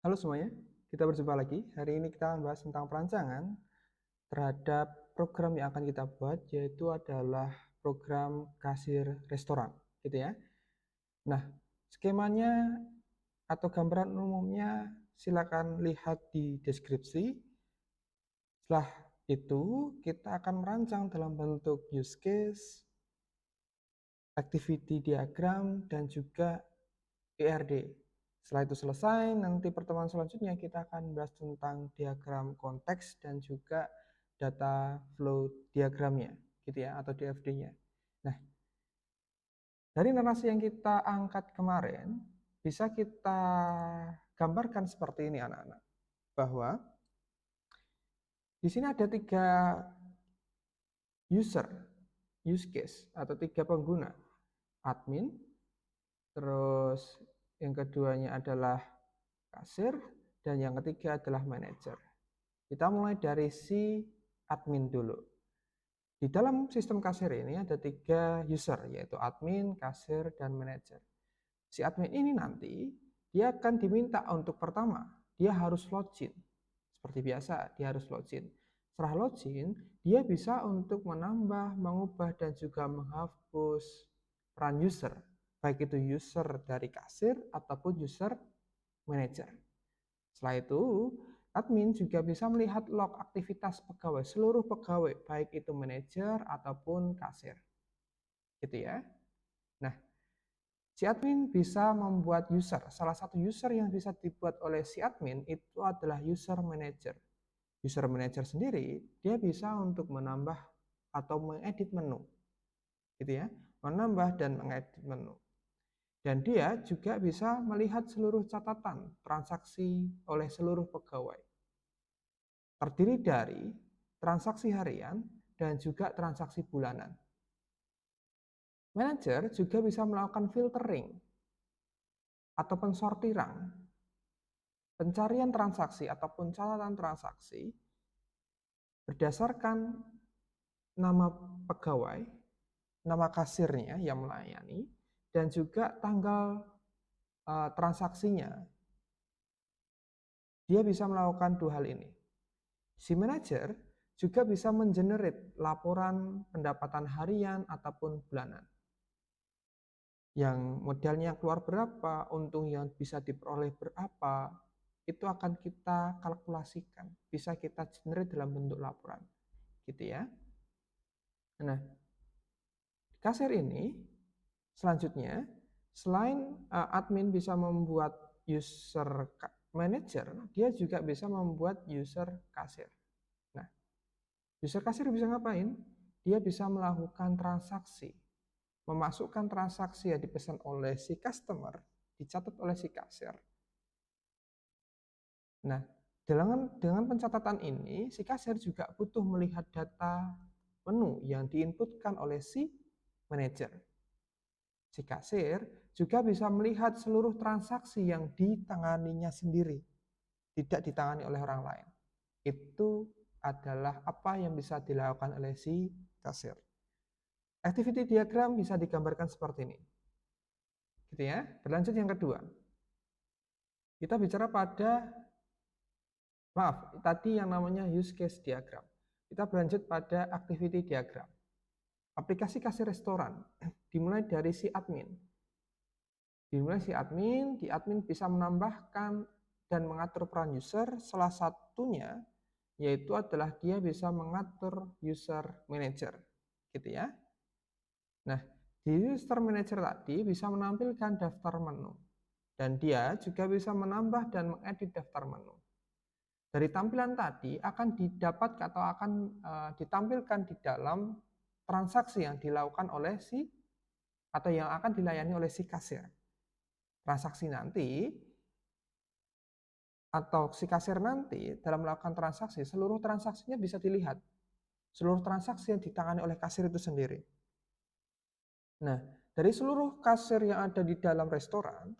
Halo semuanya, kita berjumpa lagi. Hari ini kita akan bahas tentang perancangan terhadap program yang akan kita buat, yaitu adalah program kasir restoran, gitu ya. Nah, skemanya atau gambaran umumnya silakan lihat di deskripsi. Setelah itu, kita akan merancang dalam bentuk use case, activity diagram, dan juga PRD. Setelah itu selesai, nanti pertemuan selanjutnya kita akan bahas tentang diagram konteks dan juga data flow diagramnya, gitu ya, atau DFD-nya. Nah, dari narasi yang kita angkat kemarin, bisa kita gambarkan seperti ini anak-anak, bahwa di sini ada 3 user, use case, atau 3 pengguna, admin, terus yang keduanya adalah kasir, dan yang ketiga adalah manajer. Kita mulai dari si admin dulu. Di dalam sistem kasir ini ada 3 user, yaitu admin, kasir, dan manajer. Si admin ini nanti, dia akan diminta untuk pertama, dia harus login. Seperti biasa, dia harus login. Setelah login, dia bisa untuk menambah, mengubah, dan juga menghapus peran user. Baik itu user dari kasir ataupun user manajer. Setelah itu, admin juga bisa melihat log aktivitas pegawai, seluruh pegawai, baik itu manajer ataupun kasir. Gitu ya. Nah, si admin bisa membuat user. Salah satu user yang bisa dibuat oleh si admin itu adalah user manager. User manager sendiri, dia bisa untuk menambah atau mengedit menu. Gitu ya. Menambah dan mengedit menu. Dan dia juga bisa melihat seluruh catatan transaksi oleh seluruh pegawai. Terdiri dari transaksi harian dan juga transaksi bulanan. Manajer juga bisa melakukan filtering atau pensortiran, pencarian transaksi ataupun catatan transaksi berdasarkan nama pegawai, nama kasirnya yang melayani, dan juga tanggal transaksinya. Dia bisa melakukan 2 hal ini. Si manajer juga bisa mengenerate laporan pendapatan harian ataupun bulanan. Yang modalnya keluar berapa, untung yang bisa diperoleh berapa, itu akan kita kalkulasikan. Bisa kita generate dalam bentuk laporan. Gitu ya. Nah, kasir ini selanjutnya, selain admin bisa membuat user manager, dia juga bisa membuat user kasir. Nah, user kasir bisa ngapain? Dia bisa melakukan transaksi, memasukkan transaksi yang dipesan oleh si customer, dicatat oleh si kasir. Nah, dengan pencatatan ini, si kasir juga butuh melihat data menu yang diinputkan oleh si manajer. Si kasir juga bisa melihat seluruh transaksi yang ditanganinya sendiri, tidak ditangani oleh orang lain. Itu adalah apa yang bisa dilakukan oleh si kasir. Activity diagram bisa digambarkan seperti ini. Gitu ya. Berlanjut yang kedua. Kita bicara pada, tadi yang namanya use case diagram. Kita berlanjut pada activity diagram. Aplikasi kasir restoran dimulai dari si admin. Dimulai si admin, di admin bisa menambahkan dan mengatur peran user, salah satunya yaitu adalah dia bisa mengatur user manager, gitu ya. Nah, di user manager tadi bisa menampilkan daftar menu, dan dia juga bisa menambah dan mengedit daftar menu. Dari tampilan tadi akan didapat atau akan ditampilkan di dalam transaksi yang dilakukan oleh si atau yang akan dilayani oleh si kasir. Transaksi nanti atau si kasir nanti dalam melakukan transaksi, seluruh transaksinya bisa dilihat. Seluruh transaksi yang ditangani oleh kasir itu sendiri. Nah, dari seluruh kasir yang ada di dalam restoran,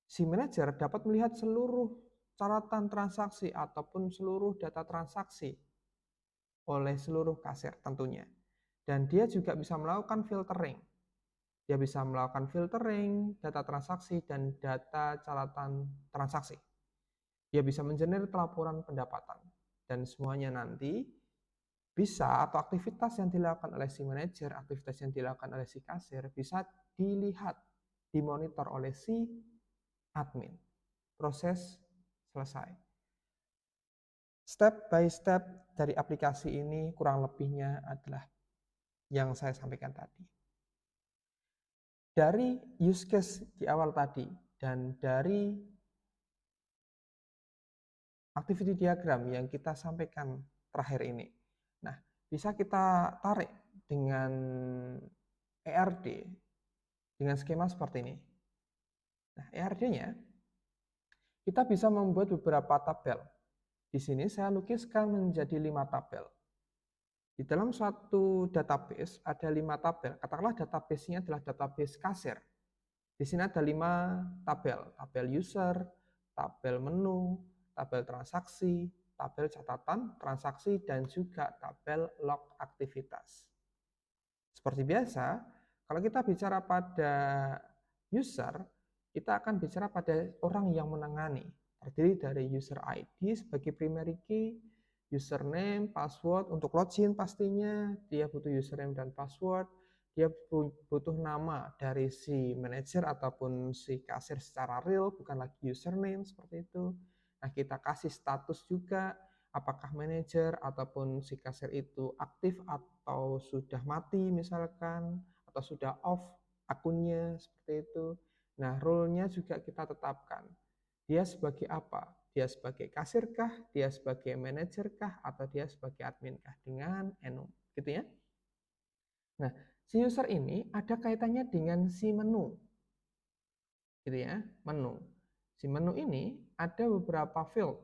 si manajer dapat melihat seluruh catatan transaksi ataupun seluruh data transaksi oleh seluruh kasir tentunya. Dan dia juga bisa melakukan filtering. Dia bisa melakukan filtering data transaksi dan data catatan transaksi. Dia bisa mengenerate laporan pendapatan. Dan semuanya nanti bisa, atau aktivitas yang dilakukan oleh si manajer, aktivitas yang dilakukan oleh si kasir bisa dilihat, dimonitor oleh si admin. Proses selesai. Step by step dari aplikasi ini kurang lebihnya adalah yang saya sampaikan tadi. Dari use case di awal tadi dan dari activity diagram yang kita sampaikan terakhir ini, nah bisa kita tarik dengan ERD dengan skema seperti ini. Nah, ERD-nya kita bisa membuat beberapa tabel. Di sini saya lukiskan menjadi 5 tabel. Di dalam suatu database ada 5 tabel. Katakanlah database-nya adalah database kasir. Di sini ada 5 tabel. Tabel user, tabel menu, tabel transaksi, tabel catatan transaksi, dan juga tabel log aktivitas. Seperti biasa, kalau kita bicara pada user, kita akan bicara pada orang yang menangani. Terdiri dari user ID sebagai primary key, username, password. Untuk login pastinya dia butuh username dan password. Dia butuh nama dari si manajer ataupun si kasir secara real, bukan lagi username seperti itu. Nah, kita kasih status juga, apakah manajer ataupun si kasir itu aktif atau sudah mati misalkan, atau sudah off akunnya seperti itu. Nah, role-nya juga kita tetapkan. Dia sebagai apa? Dia sebagai kasir kah? Dia sebagai manajer kah? Atau dia sebagai admin kah? Dengan enum, gitu ya. Nah, si user ini ada kaitannya dengan si menu, gitu ya, menu. Si menu ini ada beberapa field.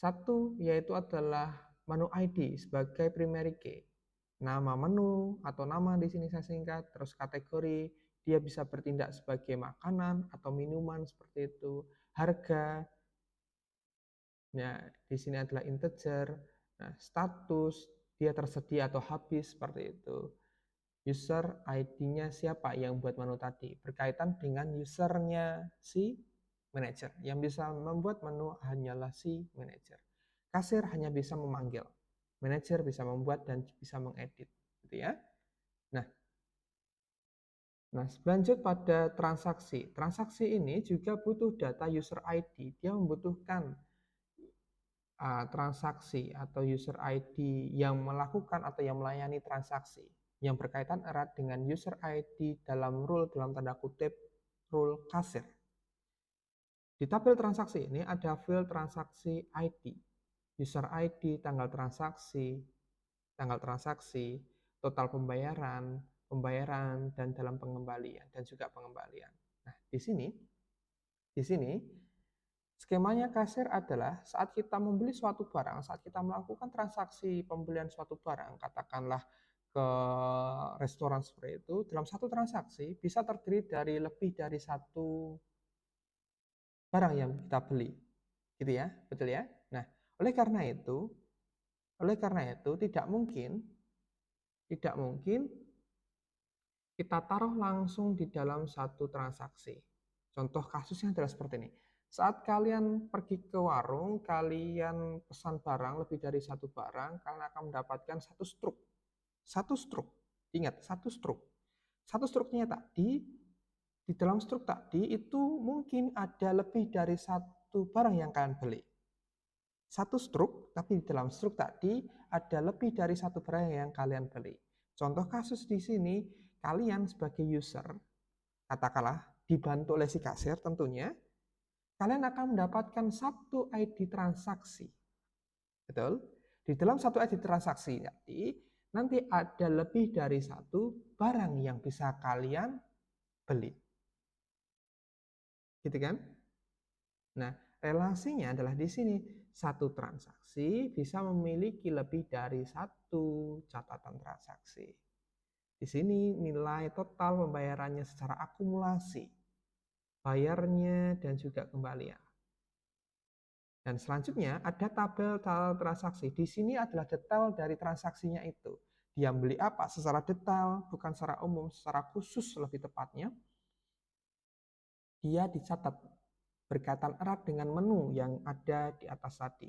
Satu yaitu adalah menu ID sebagai primary key. Nama menu atau nama di sini saya singkat, terus kategori, dia bisa bertindak sebagai makanan atau minuman seperti itu. Harga, ya di sini adalah integer. Nah, status, dia tersedia atau habis seperti itu. User ID-nya siapa yang buat menu tadi, berkaitan dengan usernya si manager. Yang bisa membuat menu hanyalah si manager. Kasir hanya bisa memanggil, manajer bisa membuat dan bisa mengedit, gitu ya. Nah, lanjut pada transaksi. Transaksi ini juga butuh data user ID. Dia membutuhkan transaksi atau user ID yang melakukan atau yang melayani transaksi yang berkaitan erat dengan user ID dalam rule, dalam tanda kutip rule kasir. Di tabel transaksi ini ada field transaksi ID, user ID, tanggal transaksi, total pembayaran, dan dalam pengembalian, dan juga pengembalian. Nah, di sini skemanya kasir adalah saat kita membeli suatu barang, saat kita melakukan transaksi pembelian suatu barang, katakanlah ke restoran seperti itu, dalam satu transaksi bisa terdiri dari lebih dari satu barang yang kita beli, gitu ya, betul ya. Nah, oleh karena itu tidak mungkin kita taruh langsung di dalam satu transaksi. Contoh kasusnya adalah seperti ini. Saat kalian pergi ke warung, kalian pesan barang lebih dari satu barang, kalian akan mendapatkan satu struk. Satu struk. Ingat, satu struk. Satu struknya tadi, di dalam struk tadi itu mungkin ada lebih dari satu barang yang kalian beli. Satu struk, tapi di dalam struk tadi ada lebih dari satu barang yang kalian beli. Contoh kasus di sini, kalian sebagai user, katakanlah dibantu oleh si kasir tentunya, kalian akan mendapatkan satu ID transaksi. Betul? Di dalam satu ID transaksi nanti ada lebih dari satu barang yang bisa kalian beli. Gitu kan? Nah, relasinya adalah di sini. Satu transaksi bisa memiliki lebih dari satu catatan transaksi. Di sini nilai total pembayarannya secara akumulasi, bayarnya dan juga kembalian. Dan selanjutnya ada tabel transaksi. Di sini adalah detail dari transaksinya itu. Dia beli apa secara detail, bukan secara umum, secara khusus lebih tepatnya. Dia dicatat berkaitan erat dengan menu yang ada di atas tadi.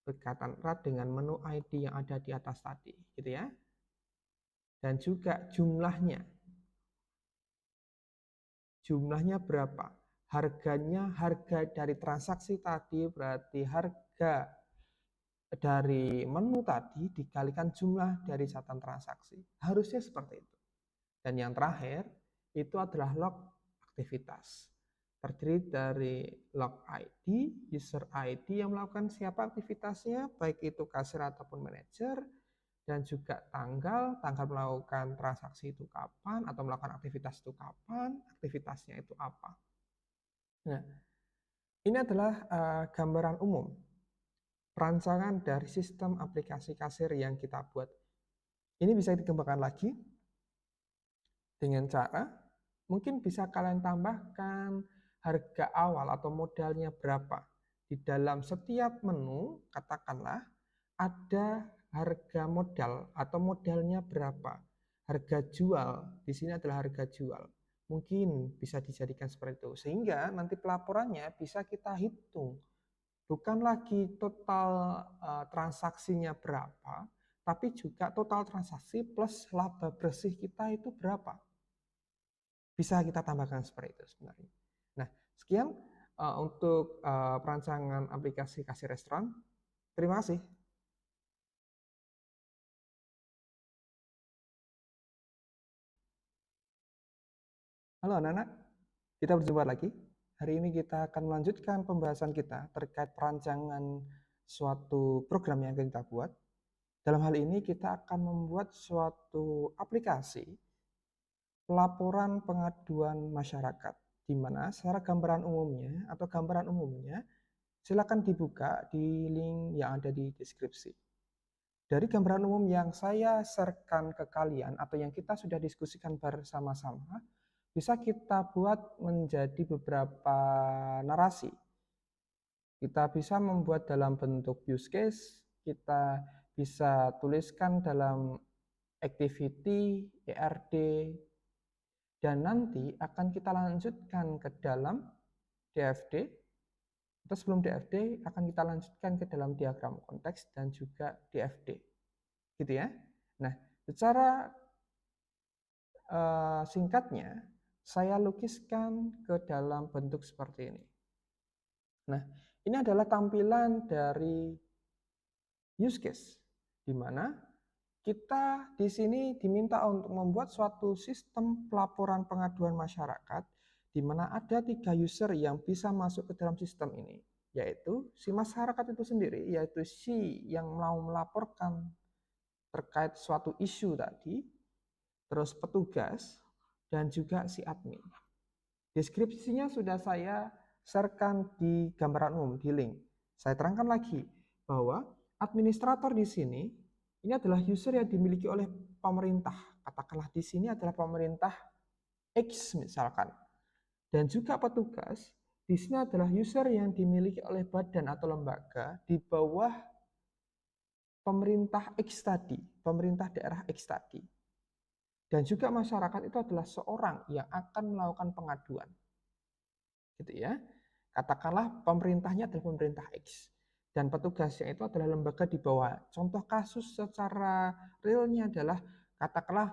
Berkaitan erat dengan menu ID yang ada di atas tadi, gitu ya. Dan juga jumlahnya. Jumlahnya berapa? Harganya, harga dari transaksi tadi berarti harga dari menu tadi dikalikan jumlah dari catatan transaksi. Harusnya seperti itu. Dan yang terakhir, itu adalah log aktivitas. Terdiri dari log ID, user ID yang melakukan siapa aktivitasnya, baik itu kasir ataupun manajer, dan juga tanggal melakukan transaksi itu kapan, atau melakukan aktivitas itu kapan, aktivitasnya itu apa. Nah, ini adalah gambaran umum perancangan dari sistem aplikasi kasir yang kita buat. Ini bisa dikembangkan lagi dengan cara mungkin bisa kalian tambahkan harga awal atau modalnya berapa. Di dalam setiap menu, katakanlah ada harga modal atau modalnya berapa. Harga jual, di sini adalah harga jual. Mungkin bisa dijadikan seperti itu. Sehingga nanti pelaporannya bisa kita hitung. Bukan lagi total transaksinya berapa, tapi juga total transaksi plus laba bersih kita itu berapa. Bisa kita tambahkan seperti itu sebenarnya. Nah, sekian untuk perancangan aplikasi kasir restoran. Terima kasih. Halo anak-anak, kita berjumpa lagi. Hari ini kita akan melanjutkan pembahasan kita terkait perancangan suatu program yang akan kita buat. Dalam hal ini kita akan membuat suatu aplikasi pelaporan pengaduan masyarakat, di mana secara gambaran umumnya silakan dibuka di link yang ada di deskripsi. Dari gambaran umum yang saya sharekan ke kalian atau yang kita sudah diskusikan bersama-sama, bisa kita buat menjadi beberapa narasi. Kita bisa membuat dalam bentuk use case, kita bisa tuliskan dalam activity, ERD, dan nanti akan kita lanjutkan ke dalam DFD. Atau sebelum DFD akan kita lanjutkan ke dalam diagram konteks dan juga DFD. Gitu ya. Nah, secara singkatnya saya lukiskan ke dalam bentuk seperti ini. Nah, ini adalah tampilan dari use case, di mana kita di sini diminta untuk membuat suatu sistem pelaporan pengaduan masyarakat, di mana ada 3 user yang bisa masuk ke dalam sistem ini, yaitu si masyarakat itu sendiri, yaitu si yang mau melaporkan terkait suatu isu tadi, terus petugas, dan juga si admin. Deskripsinya sudah saya sharekan di gambaran umum, di link. Saya terangkan lagi bahwa administrator di sini ini adalah user yang dimiliki oleh pemerintah. Katakanlah di sini adalah pemerintah X misalkan. Dan juga petugas di sini adalah user yang dimiliki oleh badan atau lembaga di bawah pemerintah X tadi, pemerintah daerah X tadi. Dan juga masyarakat itu adalah seorang yang akan melakukan pengaduan. Gitu ya. Katakanlah pemerintahnya adalah pemerintah X dan petugasnya itu adalah lembaga di bawah. Contoh kasus secara realnya adalah katakanlah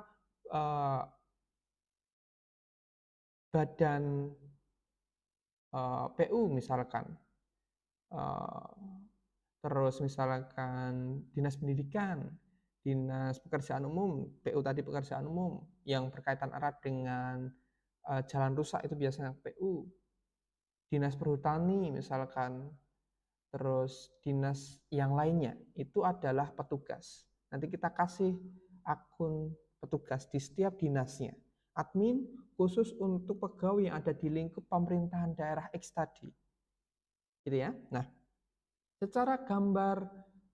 badan PU misalkan, terus misalkan dinas pendidikan, dinas pekerjaan umum, PU tadi pekerjaan umum yang berkaitan erat dengan jalan rusak itu biasanya PU, dinas perhutani misalkan, terus dinas yang lainnya itu adalah petugas. Nanti kita kasih akun petugas di setiap dinasnya. Admin khusus untuk pegawai yang ada di lingkup pemerintahan daerah X tadi. Gitu ya. Nah, secara gambar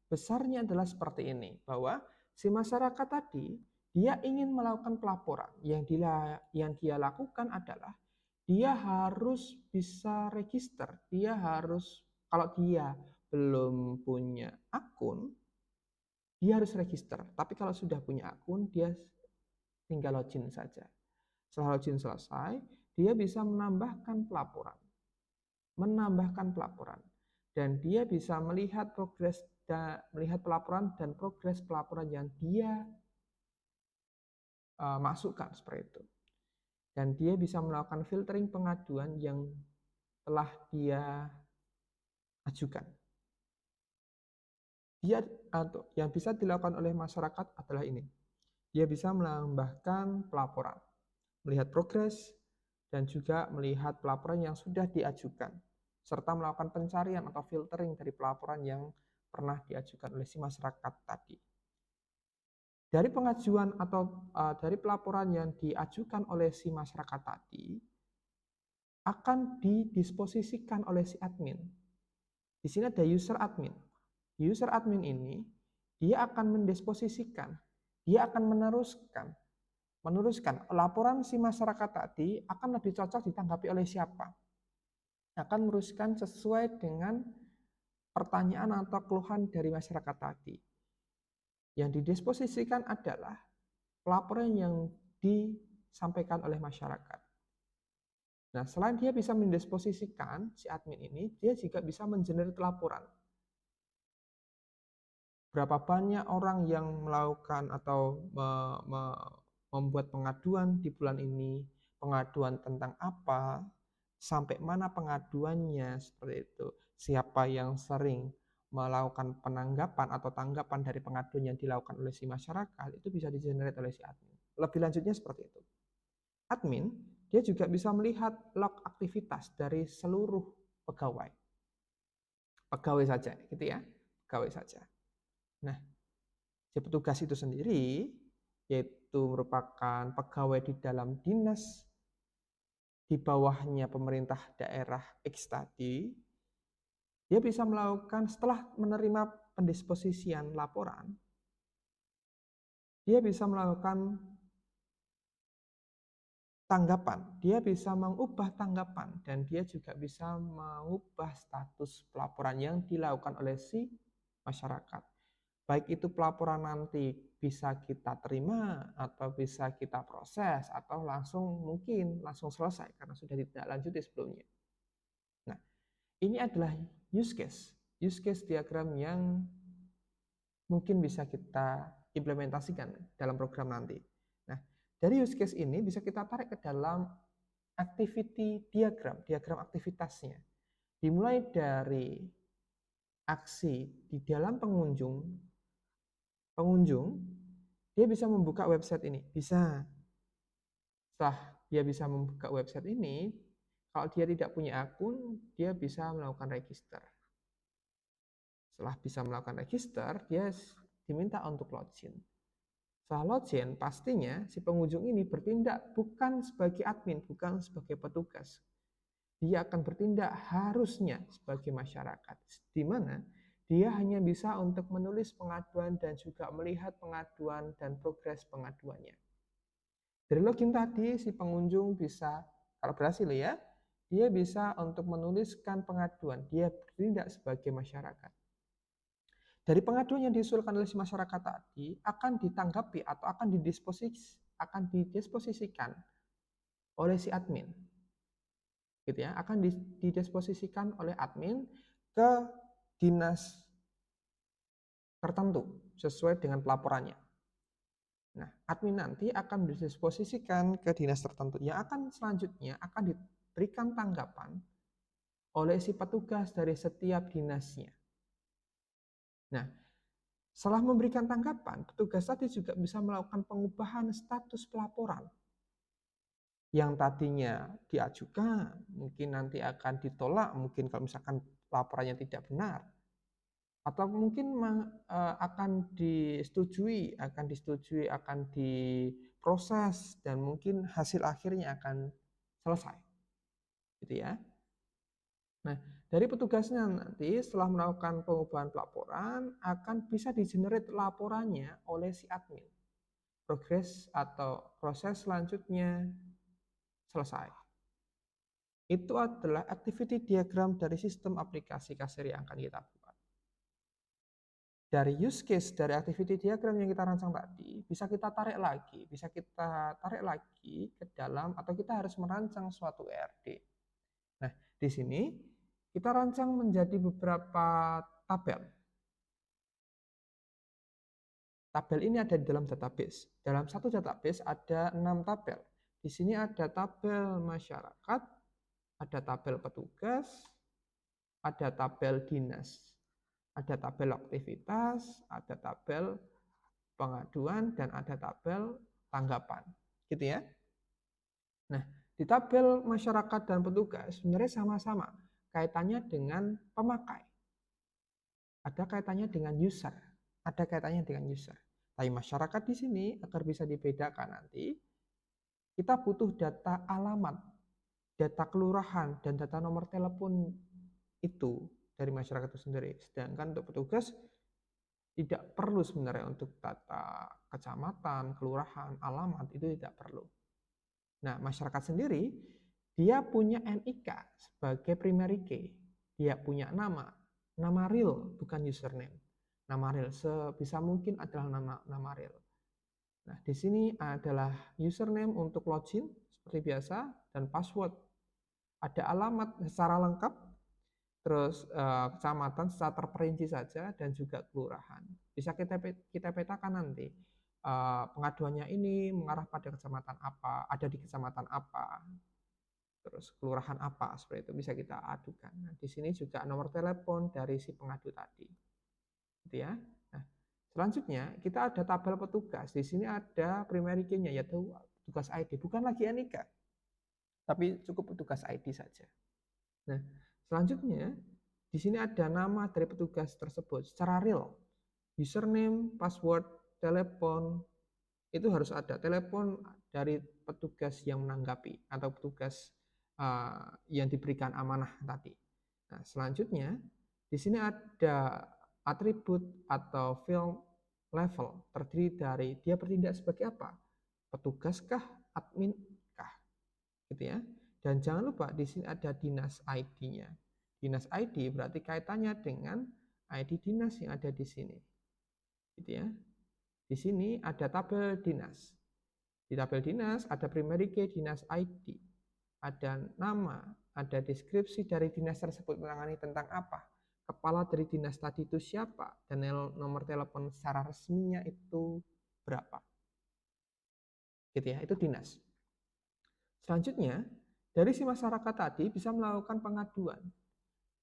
besarnya adalah seperti ini, bahwa si masyarakat tadi dia ingin melakukan pelaporan. Yang dia lakukan adalah dia harus bisa register, dia harus, kalau dia belum punya akun, dia harus register. Tapi kalau sudah punya akun, dia tinggal login saja. Setelah login selesai, dia bisa menambahkan pelaporan. menambahkan pelaporan. Dan dia bisa melihat melihat pelaporan dan progres pelaporan yang dia masukkan seperti itu. Dan dia bisa melakukan filtering pengaduan yang telah dia ajukan. Yang bisa dilakukan oleh masyarakat adalah ini. Dia bisa menambahkan pelaporan, melihat progres, dan juga melihat pelaporan yang sudah diajukan, serta melakukan pencarian atau filtering dari pelaporan yang pernah diajukan oleh si masyarakat tadi. Dari pengajuan atau dari pelaporan yang diajukan oleh si masyarakat tadi, akan didisposisikan oleh si admin. Di sini ada user admin. User admin ini, dia akan mendisposisikan, dia akan meneruskan laporan si masyarakat tadi akan lebih cocok ditanggapi oleh siapa. Akan meneruskan sesuai dengan pertanyaan atau keluhan dari masyarakat tadi. Yang didisposisikan adalah pelaporan yang disampaikan oleh masyarakat. Nah, selain dia bisa mendisposisikan si admin ini, dia juga bisa mengenerate laporan. Berapa banyak orang yang melakukan atau membuat pengaduan di bulan ini, pengaduan tentang apa, sampai mana pengaduannya, seperti itu. Siapa yang sering melakukan penanggapan atau tanggapan dari pengaduan yang dilakukan oleh si masyarakat, itu bisa di-generate oleh si admin. Lebih lanjutnya seperti itu. Admin, dia juga bisa melihat log aktivitas dari seluruh pegawai. Pegawai saja, gitu ya. Pegawai saja. Nah, si petugas itu sendiri, yaitu merupakan pegawai di dalam dinas di bawahnya pemerintah daerah X tadi, dia bisa melakukan setelah menerima pendisposisian laporan, dia bisa melakukan tanggapan, dia bisa mengubah tanggapan, dan dia juga bisa mengubah status pelaporan yang dilakukan oleh si masyarakat. Baik itu pelaporan nanti bisa kita terima, atau bisa kita proses, atau mungkin langsung selesai karena sudah tidak lanjuti sebelumnya. Nah, ini adalah use case diagram yang mungkin bisa kita implementasikan dalam program nanti. Nah, dari use case ini bisa kita tarik ke dalam activity diagram aktivitasnya. Dimulai dari aksi di dalam pengunjung dia bisa membuka website ini. Bisa. Setelah dia bisa membuka website ini, kalau dia tidak punya akun, dia bisa melakukan register. Setelah bisa melakukan register, dia diminta untuk login. Setelah login, pastinya si pengunjung ini bertindak bukan sebagai admin, bukan sebagai petugas. Dia akan bertindak harusnya sebagai masyarakat, di mana dia hanya bisa untuk menulis pengaduan dan juga melihat pengaduan dan progres pengaduannya. Dari login tadi, si pengunjung bisa, kalau berhasil ya, dia bisa untuk menuliskan pengaduan, dia bertindak sebagai masyarakat. Dari pengaduan yang diusulkan oleh si masyarakat tadi akan ditanggapi atau akan didisposisikan oleh si admin, gitu ya, akan didisposisikan oleh admin ke dinas tertentu sesuai dengan pelaporannya. Nah, admin nanti akan didisposisikan ke dinas tertentu yang akan selanjutnya akan diberikan tanggapan oleh si petugas dari setiap dinasnya. Nah, setelah memberikan tanggapan, petugas tadi juga bisa melakukan pengubahan status pelaporan. Yang tadinya diajukan, mungkin nanti akan ditolak, mungkin kalau misalkan laporannya tidak benar. Atau mungkin akan disetujui, akan diproses, dan mungkin hasil akhirnya akan selesai. Gitu ya. Nah, dari petugasnya nanti setelah melakukan pengubahan pelaporan akan bisa di-generate laporannya oleh si admin. Progres atau proses selanjutnya selesai. Itu adalah activity diagram dari sistem aplikasi kasir yang akan kita buat. Dari use case dari activity diagram yang kita rancang tadi, bisa kita tarik lagi ke dalam, atau kita harus merancang suatu ERD. Nah, di sini Kita rancang menjadi beberapa tabel. Tabel ini ada di dalam database. Dalam satu database ada 6 tabel. Di sini ada tabel masyarakat, ada tabel petugas, ada tabel dinas, ada tabel aktivitas, ada tabel pengaduan, dan ada tabel tanggapan. Gitu ya. Nah, di tabel masyarakat dan petugas sebenarnya sama-sama kaitannya dengan pemakai. Ada kaitannya dengan user. Ada kaitannya dengan user. Tapi masyarakat di sini agar bisa dibedakan nanti, kita butuh data alamat, data kelurahan, dan data nomor telepon itu dari masyarakat itu sendiri. Sedangkan untuk petugas tidak perlu sebenarnya untuk data kecamatan, kelurahan, alamat itu tidak perlu. Nah, masyarakat sendiri dia punya NIK sebagai primary key. Dia punya nama real bukan username. Nama real sebisa mungkin adalah nama real. Nah, di sini adalah username untuk login seperti biasa dan password. Ada alamat secara lengkap, terus kecamatan secara terperinci saja, dan juga kelurahan. Bisa kita petakan nanti pengaduannya ini mengarah pada kecamatan apa, ada di kecamatan apa, terus kelurahan apa, seperti itu bisa kita adukan. Nah, di sini juga nomor telepon dari si pengadu tadi, gitu ya. Nah, selanjutnya kita ada tabel petugas. Di sini ada primary key-nya yaitu petugas ID, bukan lagi NIK, tapi cukup petugas ID saja. Nah, selanjutnya di sini ada nama dari petugas tersebut secara real. Username, password, telepon, itu harus ada. Telepon dari petugas yang menanggapi atau petugas yang diberikan amanah tadi. Nah, selanjutnya di sini ada atribut atau field level, terdiri dari dia bertindak sebagai apa? Petugas kah, admin kah, gitu ya. Dan jangan lupa di sini ada dinas ID-nya. Dinas ID berarti kaitannya dengan ID dinas yang ada di sini, gitu ya. Di sini ada tabel dinas. Di tabel dinas ada primary key dinas ID, ada nama, ada deskripsi dari dinas tersebut menangani tentang apa, kepala dari dinas tadi itu siapa, dan nomor telepon secara resminya itu berapa. Gitu ya, itu dinas. Selanjutnya, dari si masyarakat tadi bisa melakukan pengaduan.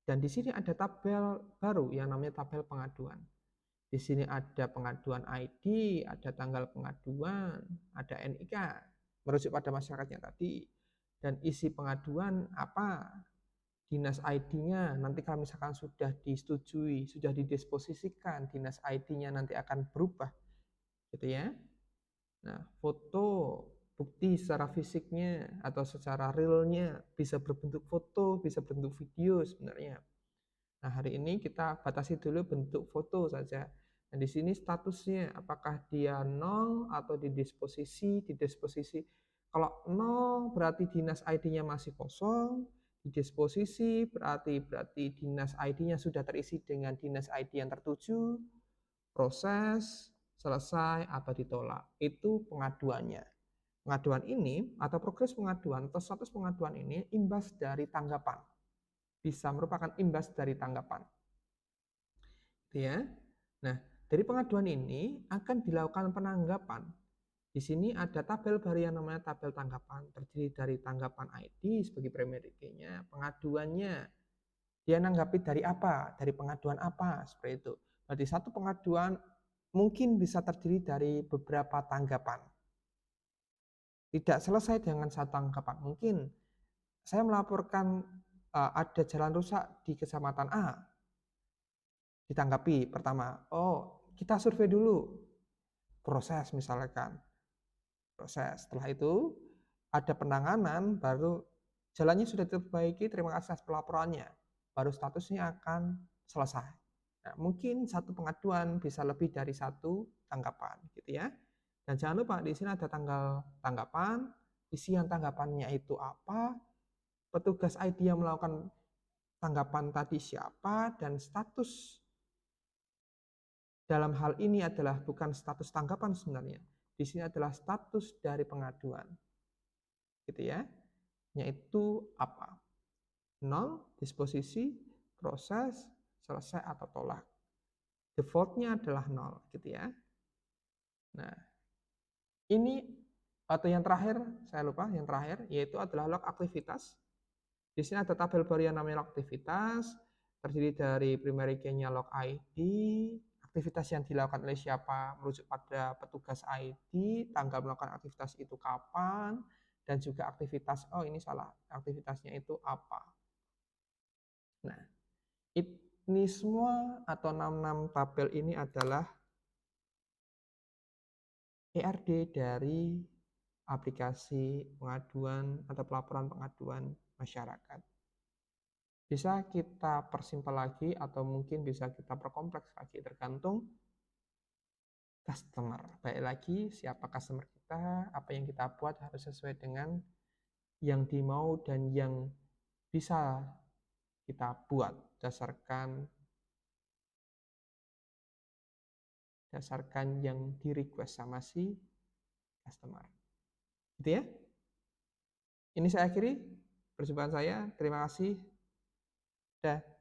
Dan di sini ada tabel baru yang namanya tabel pengaduan. Di sini ada pengaduan ID, ada tanggal pengaduan, ada NIK, merujuk pada masyarakatnya tadi. Dan isi pengaduan apa, dinas ID-nya, nanti kalau misalkan sudah disetujui, sudah didisposisikan, dinas ID-nya nanti akan berubah, gitu ya. Nah, foto, bukti secara fisiknya atau secara realnya bisa berbentuk foto, bisa berbentuk video sebenarnya. Nah, hari ini kita batasi dulu bentuk foto saja. Nah, di sini statusnya apakah dia 0 atau di disposisi. Kalau 0 berarti dinas ID-nya masih kosong, di disposisi berarti dinas ID-nya sudah terisi dengan dinas ID yang tertuju, proses, selesai atau ditolak. Itu pengaduannya. Pengaduan ini atau progres pengaduan atau status pengaduan ini imbas dari tanggapan. Bisa merupakan imbas dari tanggapan. Ya. Nah, dari pengaduan ini akan dilakukan penanggapan. Di sini ada tabel baru yang namanya tabel tanggapan, terdiri dari tanggapan ID sebagai primary key-nya, pengaduannya, dia nanggapi dari apa, dari pengaduan apa, seperti itu. Berarti satu pengaduan mungkin bisa terdiri dari beberapa tanggapan. Tidak selesai dengan satu tanggapan. Mungkin saya melaporkan ada jalan rusak di kecamatan A, ditanggapi pertama, oh kita survei dulu, proses misalkan, proses. Setelah itu ada penanganan, baru jalannya sudah diperbaiki, terima kasih atas pelaporannya, baru statusnya akan selesai. Nah, mungkin satu pengaduan bisa lebih dari satu tanggapan, gitu ya. Dan jangan lupa di sini ada tanggal tanggapan, isian tanggapannya itu apa, petugas ID yang melakukan tanggapan tadi siapa, dan status dalam hal ini adalah bukan status tanggapan sebenarnya. Di sini adalah status dari pengaduan. Gitu ya. Yaitu apa? 0, disposisi, proses, selesai atau tolak. Default-nya adalah 0 gitu ya. Nah, ini atau yang terakhir, saya lupa yang terakhir, yaitu adalah log aktivitas. Di sini ada tabel baru yang namanya log aktivitas, terdiri dari primary key-nya log ID, aktivitas yang dilakukan oleh siapa merujuk pada petugas ID, tanggal melakukan aktivitas itu kapan, dan juga aktivitas, oh ini salah, aktivitasnya itu apa. Nah, ini semua atau 66 tabel ini adalah ERD dari aplikasi pengaduan atau pelaporan pengaduan masyarakat. Bisa kita persimpel lagi atau mungkin bisa kita perkompleks lagi tergantung customer. Baik lagi siapa customer kita, apa yang kita buat harus sesuai dengan yang dimau dan yang bisa kita buat dasarkan yang di request sama si customer. Gitu ya. Ini saya akhiri perjumpaan saya. Terima kasih. Dah.